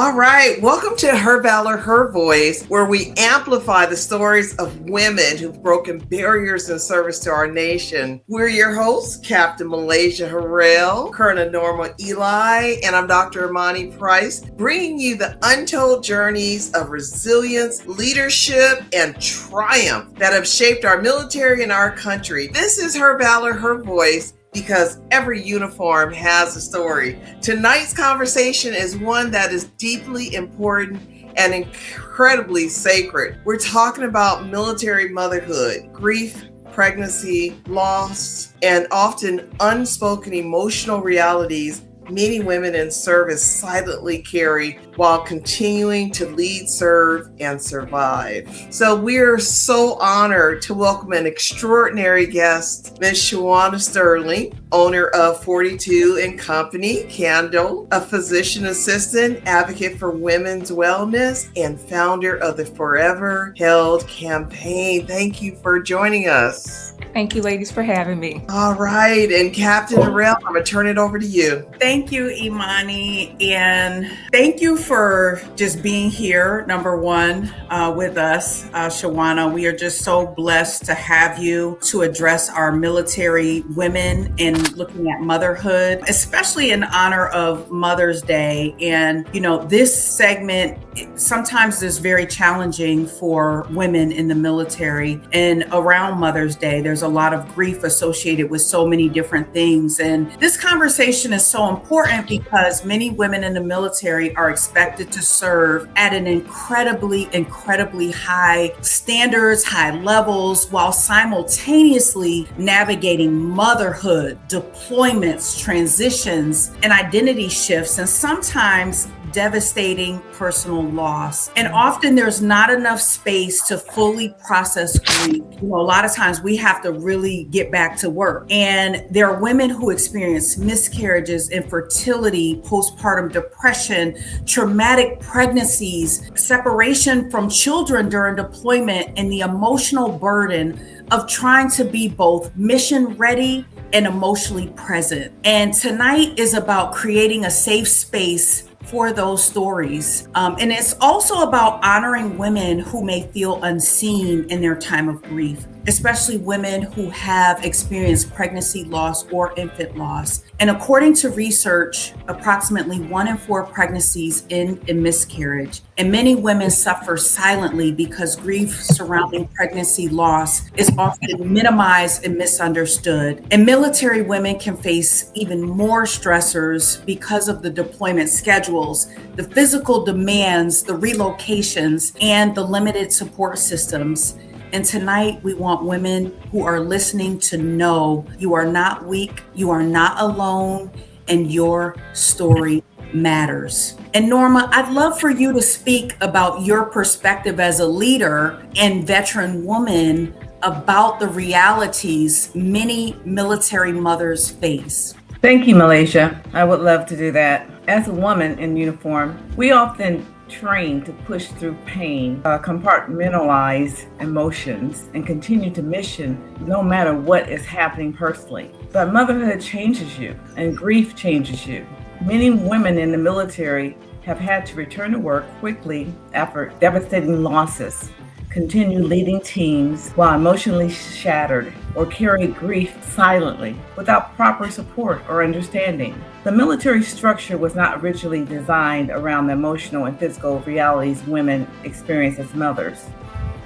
All right, welcome to Her Valor, Her Voice, where we amplify the stories of women who've broken barriers in service to our nation. We're your hosts, Captain Malaysia Harrell, Colonel Norma Ely, and I'm Dr. Imani Price, bringing you the untold journeys of resilience, leadership, and triumph that have shaped our military and our country. This is Her Valor, Her Voice, because every uniform has a story. Tonight's conversation is one that is deeply important and incredibly sacred. We're talking about military motherhood, grief, pregnancy, loss, and often unspoken emotional realities many women in service silently carry while continuing to lead, serve, and survive. So we're so honored to welcome an extraordinary guest, Ms. Shawana Sterling, owner of 42 and Company Candle, a physician assistant, advocate for women's wellness, and founder of the Forever Held campaign. Thank you for joining us. Thank you, ladies, for having me. All right, and Captain Harrell, I'm going to turn it over to you. Thank you, Imani, and thank you for just being here, number one, with us, Shawana. We are just so blessed to have you to address our military women and looking at motherhood, especially in honor of Mother's Day. And, you know, this segment sometimes is very challenging for women in the military, and around Mother's Day, there's a lot of grief associated with so many different things. And this conversation is so important because many women in the military are expected to serve at an incredibly high standards, high levels, while simultaneously navigating motherhood, deployments, transitions, and identity shifts, and sometimes devastating personal loss. And often there's not enough space to fully process grief. You know, a lot of times we have to really get back to work. And there are women who experience miscarriages, infertility, postpartum depression, traumatic pregnancies, separation from children during deployment, and the emotional burden of trying to be both mission ready and emotionally present. And tonight is about creating a safe space for those stories. And it's also about honoring women who may feel unseen in their time of grief, especially women who have experienced pregnancy loss or infant loss. And according to research, approximately 1 in 4 pregnancies end in miscarriage. And many women suffer silently because grief surrounding pregnancy loss is often minimized and misunderstood. And military women can face even more stressors because of the deployment schedules, the physical demands, the relocations, and the limited support systems. And tonight, we want women who are listening to know you are not weak, you are not alone, and your story matters. And Norma, I'd love for you to speak about your perspective as a leader and veteran woman about the realities many military mothers face. Thank you, Malaysia. I would love to do that. As a woman in uniform, we often trained to push through pain, compartmentalize emotions, and continue to mission no matter what is happening personally. But motherhood changes you, and grief changes you. Many women in the military have had to return to work quickly after devastating losses, continue leading teams while emotionally shattered, or carry grief silently without proper support or understanding. The military structure was not originally designed around the emotional and physical realities women experience as mothers.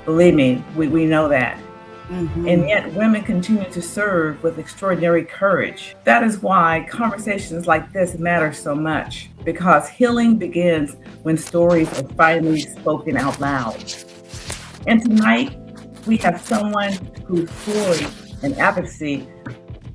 Believe me, we know that. Mm-hmm. And yet women continue to serve with extraordinary courage. That is why conversations like this matter so much, because healing begins when stories are finally spoken out loud. And tonight, we have someone whose story and advocacy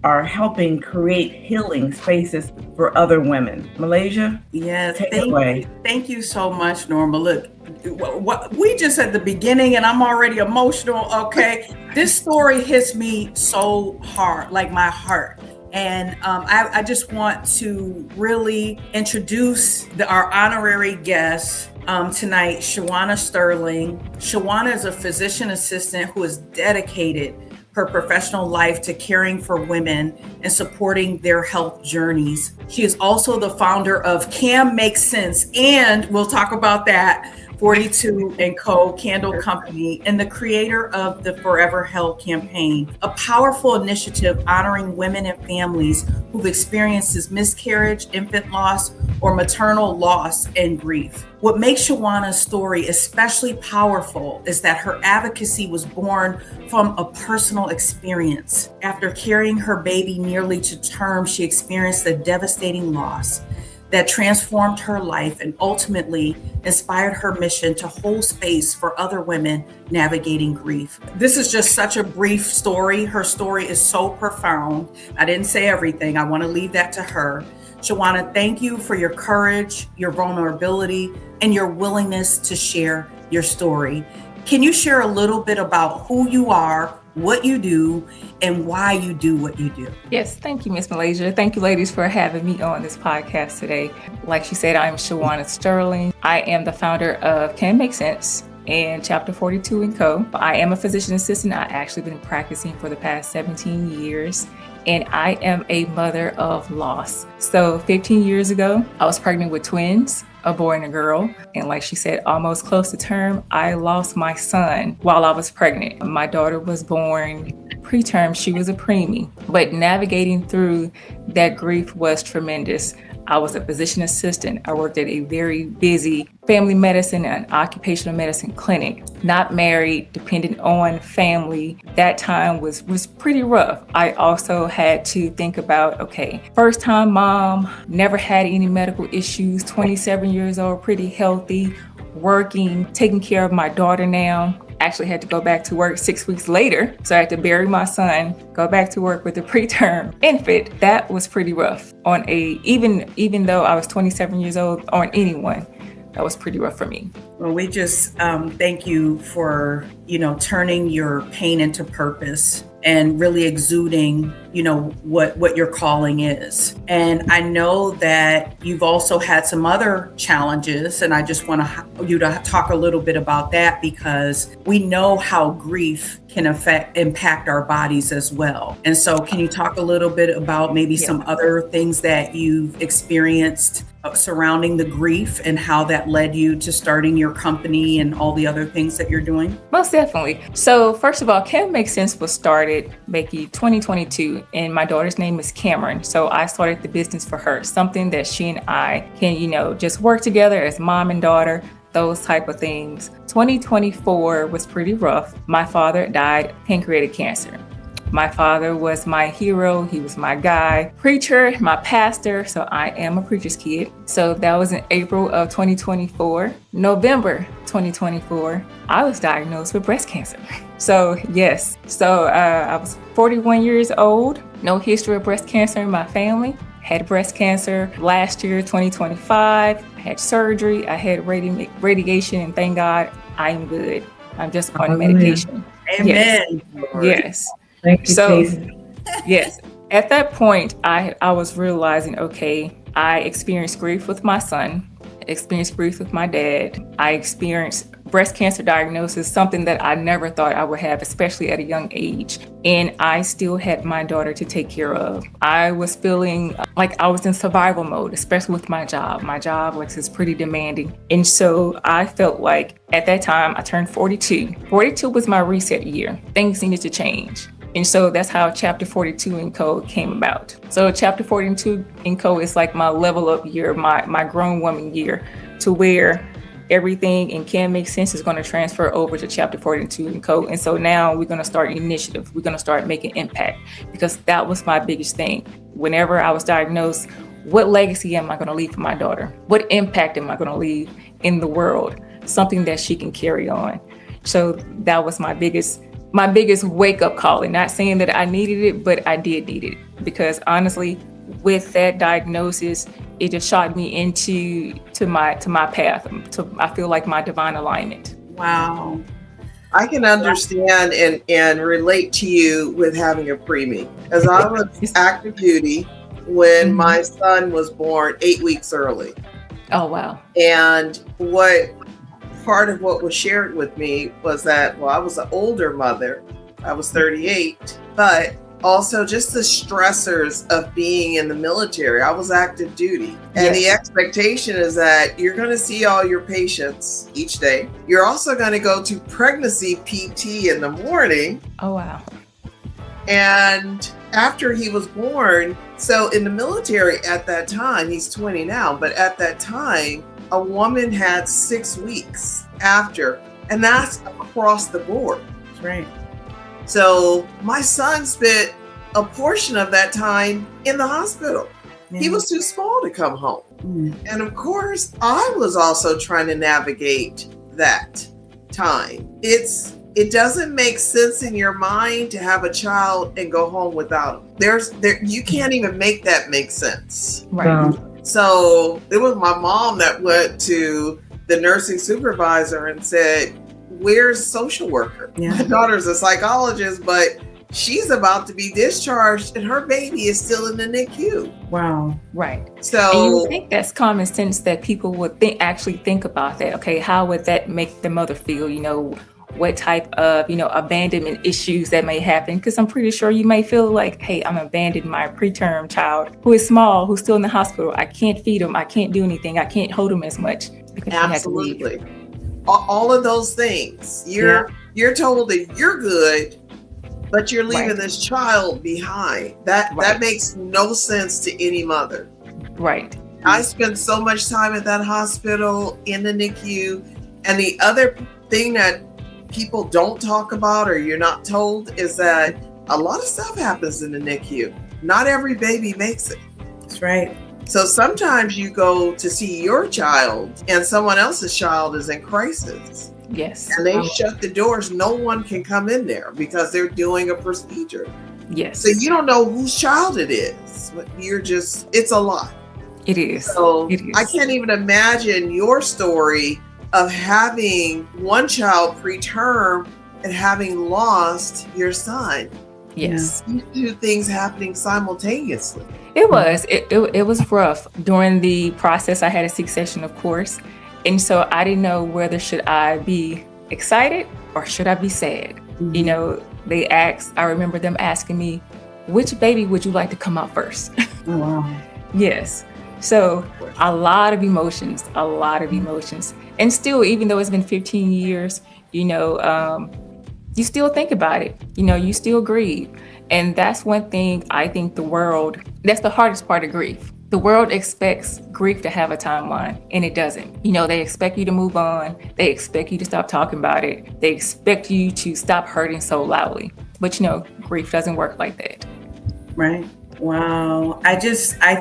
are helping create healing spaces for other women. Malaysia, yes, take it away. Thank you so much, Norma. Look, what we just at the beginning, and I'm already emotional, okay? This story hits me so hard, like my heart. And I just want to really introduce our honorary guest tonight, Shawana Sterling. Shawana is a physician assistant who is dedicated her professional life to caring for women and supporting their health journeys. She is also the founder of Cam Makes Sense, and we'll talk about that, 42 & Co. Candle Company, and the creator of the Forever Held campaign, a powerful initiative honoring women and families who've experienced miscarriage, infant loss, or maternal loss and grief. What makes Shawana's story especially powerful is that her advocacy was born from a personal experience. After carrying her baby nearly to term, she experienced a devastating loss that transformed her life and ultimately inspired her mission to hold space for other women navigating grief. This is just such a brief story. Her story is so profound. I didn't say everything. I want to leave that to her. Shawana, thank you for your courage, your vulnerability, and your willingness to share your story. Can you share a little bit about who you are, what you do, and why you do what you do? Yes, thank you, Miss Malaysia. Thank you, ladies, for having me on this podcast today. Like she said, I'm Shawana Sterling. I am the founder of Can Make Sense and Chapter 42 & Co. I am a physician assistant. I've actually been practicing for the past 17 years. And I am a mother of loss. So 15 years ago, I was pregnant with twins, a boy and a girl. And like she said, almost close to term, I lost my son while I was pregnant. My daughter was born preterm. She was a preemie. But navigating through that grief was tremendous. I was a physician assistant. I worked at a very busy family medicine and occupational medicine clinic. Not married, dependent on family. That time was pretty rough. I also had to think about, okay, first time mom, never had any medical issues, 27 years old, pretty healthy, working, taking care of my daughter now. Actually had to go back to work 6 weeks later. So I had to bury my son, go back to work with a preterm infant. That was pretty rough on even though I was 27 years old, on anyone. That was pretty rough for me. Well, we just thank you for, turning your pain into purpose and really exuding, what your calling is. And I know that you've also had some other challenges, and I just want you to talk a little bit about that, because we know how grief can impact our bodies as well. And so can you talk a little bit about maybe some other things that you've experienced surrounding the grief and how that led you to starting your company and all the other things that you're doing? Most definitely. So first of all, Can Make Sense was started maybe 2022, and my daughter's name is Cameron. So I started the business for her, something that she and I can, just work together as mom and daughter, those type of things. 2024 was pretty rough. My father died of pancreatic cancer. My father was my hero. He was my guy, preacher, my pastor. So I am a preacher's kid. So that was in April of 2024. November 2024, I was diagnosed with breast cancer. So yes, I was 41 years old, no history of breast cancer in my family. Had breast cancer last year, 2025. I had surgery. I had radiation, and thank God I'm good. I'm just on medication. Amen. Yes. Thank you, So, Jesus. yes, at that point, I was realizing, okay, I experienced grief with my son, experienced grief with my dad. I experienced breast cancer diagnosis, something that I never thought I would have, especially at a young age. And I still had my daughter to take care of. I was feeling like I was in survival mode, especially with my job. My job is pretty demanding. And so I felt like at that time I turned 42. 42 was my reset year. Things needed to change. And so that's how Chapter 42 & Co. came about. So Chapter 42 & Co. is like my level up year, my grown woman year, to where everything in Can Make Sense is going to transfer over to Chapter 42 & Co. And so now we're going to start initiative. We're going to start making impact, because that was my biggest thing. Whenever I was diagnosed, what legacy am I going to leave for my daughter? What impact am I going to leave in the world? Something that she can carry on. So that was my biggest wake up call. And not saying that I needed it, but I did need it, because honestly, with that diagnosis, it just shot me into my path, I feel like my divine alignment. Wow. I can understand and relate to you with having a preemie, as I was active duty when my son was born 8 weeks early. Oh, wow. And part of what was shared with me was that, I was an older mother, I was 38, but also just the stressors of being in the military. I was active duty. And the expectation is that you're going to see all your patients each day. You're also going to go to pregnancy PT in the morning. Oh, wow. And after he was born, so in the military at that time, he's 20 now, but at that time, a woman had 6 weeks after, and that's across the board. That's right. So my son spent a portion of that time in the hospital. He was too small to come home. And of course, I was also trying to navigate that time. It doesn't make sense in your mind to have a child and go home without him. You can't even make that make sense. Right. So it was my mom that went to the nursing supervisor and said, "Where's social worker? My daughter's a psychologist, but she's about to be discharged and her baby is still in the NICU." Wow. Right. So and you would think that's common sense that people would actually think about that. Okay, how would that make the mother feel? What type of, abandonment issues that may happen? Because I'm pretty sure you may feel like, hey, I'm abandoning my preterm child who is small, who's still in the hospital. I can't feed him. I can't do anything. I can't hold him as much. Because absolutely. All of those things. You're told that you're good, but you're leaving this child behind. That makes no sense to any mother. Right. I spent so much time at that hospital in the NICU. And the other thing that people don't talk about or you're not told is that a lot of stuff happens in the NICU. Not every baby makes it. That's right. So sometimes you go to see your child and someone else's child is in crisis. Yes. And they shut the doors. No one can come in there because they're doing a procedure. Yes. So you don't know whose child it is. It's a lot. It is. So I can't even imagine your story of having one child preterm and having lost your son. Yes. These two things happening simultaneously. It was. It was rough. During the process, I had a C-section, of course. And so I didn't know whether should I be excited or should I be sad. I remember them asking me, which baby would you like to come out first? Oh, wow. Yes. So a lot of emotions. And still, even though it's been 15 years, you still think about it. You still grieve. And that's one thing I think that's the hardest part of grief. The world expects grief to have a timeline, and it doesn't. They expect you to move on. They expect you to stop talking about it. They expect you to stop hurting so loudly. But grief doesn't work like that. Right. Wow. I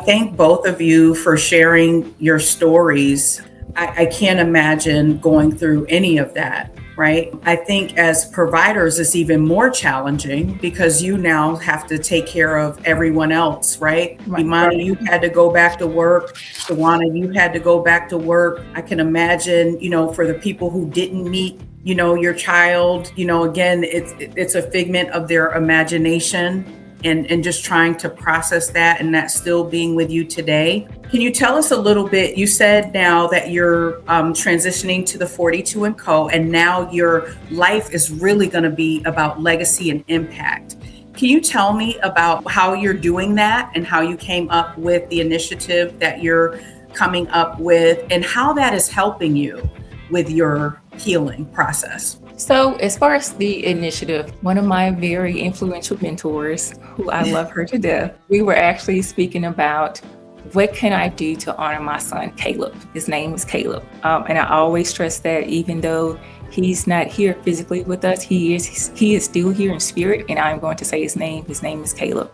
thank both of you for sharing your stories. I can't imagine going through any of that, right? I think as providers, it's even more challenging because you now have to take care of everyone else, right? Imani, you had to go back to work. Shawana, you had to go back to work. I can imagine, for the people who didn't meet, your child, again, it's a figment of their imagination. And just trying to process that and that still being with you today. Can you tell us a little bit? You said now that you're transitioning to the 42 and Co. and now your life is really going to be about legacy and impact. Can you tell me about how you're doing that and how you came up with the initiative that you're coming up with and how that is helping you with your healing process? So as far as the initiative, one of my very influential mentors, who I love her to death, we were actually speaking about what can I do to honor my son, Caleb? His name is Caleb. And I always stress that even though he's not here physically with us, he is still here in spirit. And I'm going to say his name. His name is Caleb.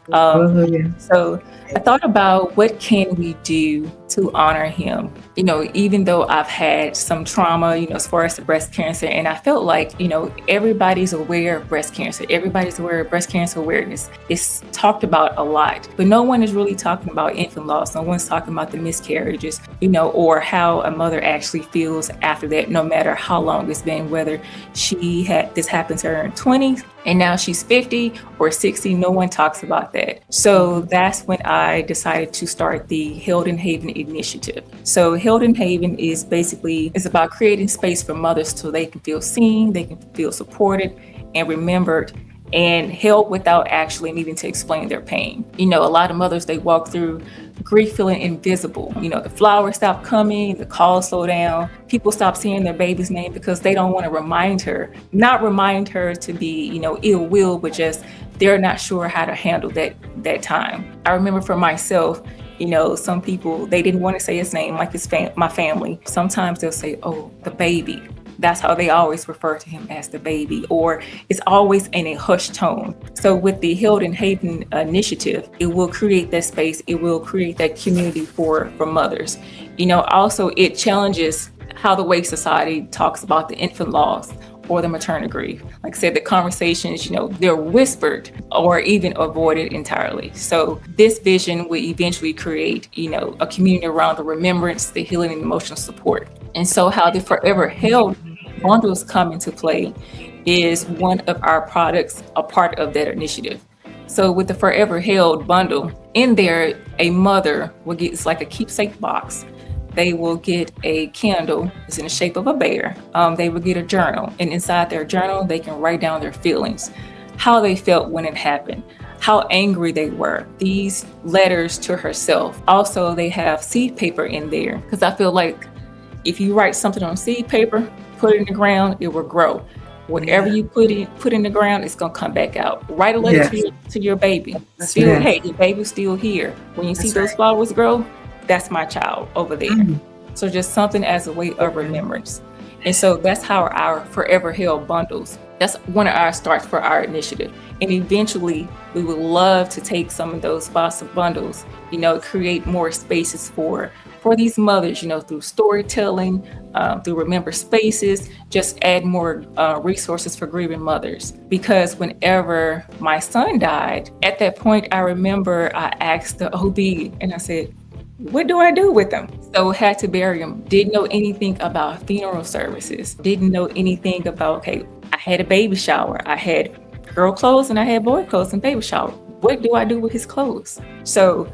So I thought about what can we do to honor him? Even though I've had some trauma, as far as the breast cancer, and I felt like, everybody's aware of breast cancer. Everybody's aware of breast cancer awareness. It's talked about a lot, but no one is really talking about infant loss. No one's talking about the miscarriages, or how a mother actually feels after that, no matter how long it's been, whether this happened to her in 20s and now she's 50 or 60, no one talks about that. So that's when I decided to start the Held in Haven initiative. So Held in Haven is about creating space for mothers so they can feel seen, they can feel supported and remembered and help without actually needing to explain their pain. A lot of mothers, they walk through grief feeling invisible. The flowers stop coming, the calls slow down, people stop saying their baby's name because they don't want to not remind her to be, ill will, but just they're not sure how to handle that time. I remember for myself, some people, they didn't want to say his name, like my family. Sometimes they'll say, oh, the baby. That's how they always refer to him, as the baby, or it's always in a hushed tone. So with the Held in Haven initiative, it will create that space. It will create that community for mothers. Also it challenges how the way society talks about the infant loss or the maternal grief. Like I said, the conversations, they're whispered or even avoided entirely. So this vision will eventually create, a community around the remembrance, the healing, and emotional support. And so how the Forever Held bundles come into play is one of our products, a part of that initiative. So with the Forever Held bundle, in there, a mother will get, it's like a keepsake box. They will get a candle, it's in the shape of a bear. They will get a journal, and inside their journal, they can write down their feelings, how they felt when it happened, how angry they were, these letters to herself. Also, they have seed paper in there, because I feel like if you write something on seed paper, put it in the ground, it will grow. Whatever you put in the ground, it's gonna come back out. Write a letter to your baby. Hey, your baby's still here. When you see those flowers grow, that's my child over there. So just something as a way of remembrance. And so that's how our Forever Held bundles, that's one of our starts for our initiative. And eventually we would love to take some of those sponsored bundles, create more spaces for these mothers, through storytelling, through remember spaces, just add more resources for grieving mothers. Because whenever my son died, at that point, I remember I asked the OB and I said, what do I do with them? So had to bury him. Didn't know anything about funeral services. Didn't know anything about, okay, I had a baby shower. I had girl clothes and I had boy clothes and baby shower. What do I do with his clothes? So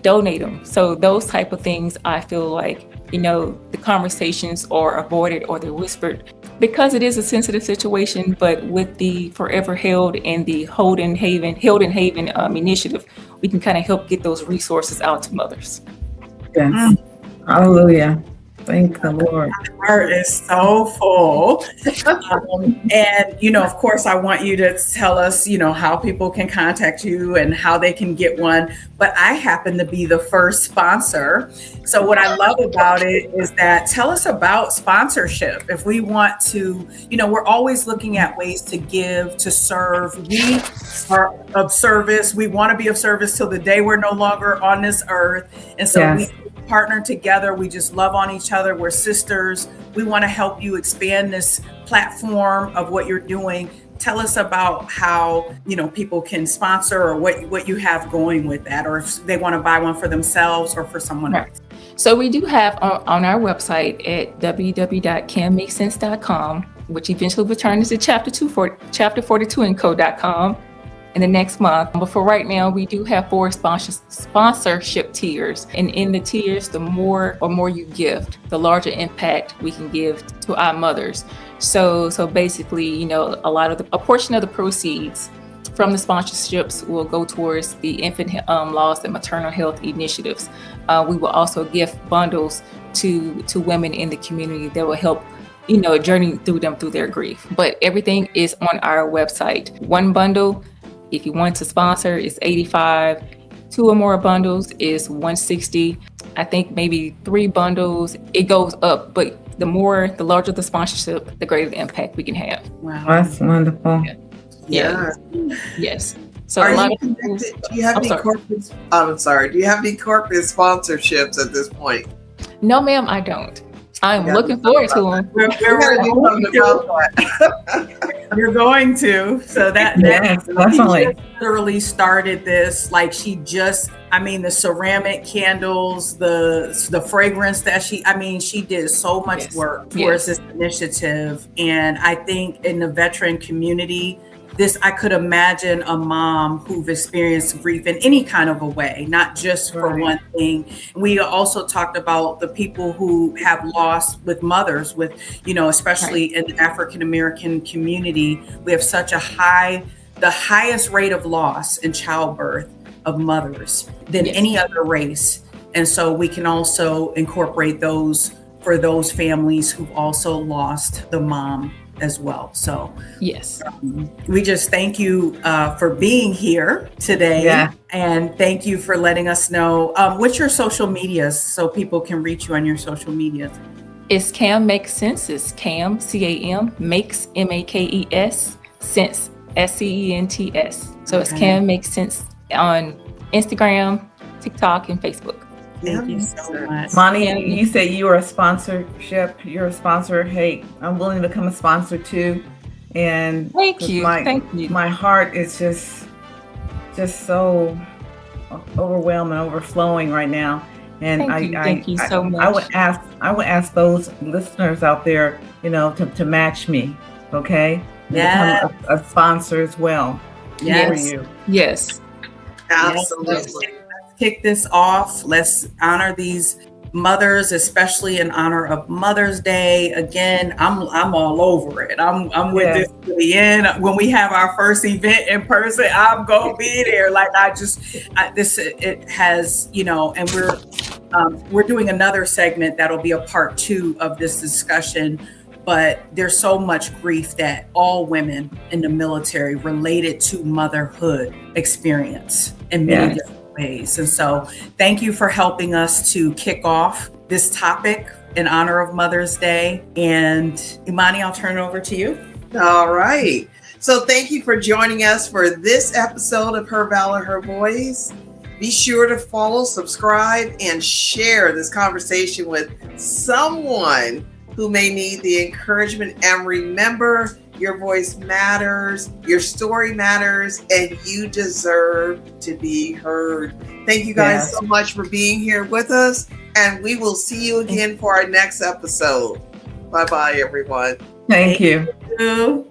donate them. So those type of things, I feel like, the conversations are avoided or they're whispered because it is a sensitive situation. But with the Forever Held and the Held in Haven initiative, we can kind of help get those resources out to mothers. Yes. Hallelujah. Thank the Lord. My heart is so full. And, of course, I want you to tell us, how people can contact you and how they can get one. But I happen to be the first sponsor. So what I love about it is that, tell us about sponsorship. If we want to, we're always looking at ways to give, to serve. We are of service. We want to be of service till the day we're no longer on this earth. And so we partner together. We just love on each other. We're sisters. We want to help you expand this platform of what you're doing. Tell us about how, people can sponsor or what you have going with that, or if they want to buy one for themselves or for someone else. So we do have on our website at www.canmakesense.com, which eventually will turn into chapter 42 and co.com in the next month. But for right now, we do have 4 sponsorship tiers. And in the tiers, the more you gift, the larger impact we can give to our mothers. So basically, a portion of the proceeds from the sponsorships will go towards the infant loss and maternal health initiatives. We will also gift bundles to women in the community that will help journey through their grief. But everything is on our website. One bundle, if you want to sponsor, is $85. 2 or more bundles is $160. I think maybe 3 bundles, it goes up, but the larger the sponsorship, the greater the impact we can have. Wow, that's wonderful. Yeah. Yes. So Are a lot you of people, connected? Do you have any corporate? I'm sorry. Do you have any corporate sponsorships at this point? No, ma'am, I don't. I'm looking forward to them. You're going to. So that definitely literally started this. Like the ceramic candles, the fragrance that she did so much work towards this initiative. And I think in the veteran community, I could imagine a mom who've experienced grief in any kind of a way, not just for one thing. We also talked about the people who have lost with mothers, especially in the African American community. We have such a high the highest rate of loss in childbirth of mothers than Yes. any other race. And so we can also incorporate those for those families who've also lost the mom as well. So Yes. we just thank you for being here today. Yeah. And thank you for letting us know what's your social medias so people can reach you on your social medias. It's Cam Makes Sense. It's Cam, C-A-M, Makes, M-A-K-E-S, Sense, S-C-E-N-T-S. So it's Okay. Cam Makes Sense on Instagram, TikTok, and Facebook. Thank you so much. Imani, you say you are a sponsorship. You're a sponsor. Hey, I'm willing to become a sponsor too. And Thank you. Thank you. My heart is just so overwhelmed and overflowing right now. And Thank you so much. I would ask those listeners out there, to match me, okay? Yeah. Become a sponsor as well. Yes. For you. Yes. Absolutely. Let's kick this off. Let's honor these mothers, especially in honor of Mother's Day. Again, I'm all over it. I'm with this to the end. When we have our first event in person, I'm gonna be there. Like it has, and we're doing another segment that'll be a part 2 of this discussion. But there's so much grief that all women in the military related to motherhood experience in many different ways. And so thank you for helping us to kick off this topic in honor of Mother's Day. And Imani, I'll turn it over to you. All right. So thank you for joining us for this episode of Her Valor, Her Voice. Be sure to follow, subscribe, and share this conversation with someone who may need the encouragement. And remember, your voice matters, your story matters, and you deserve to be heard. Thank you guys so much for being here with us, and we will see you again for our next episode. Bye-bye, everyone. Thank you. Thank you.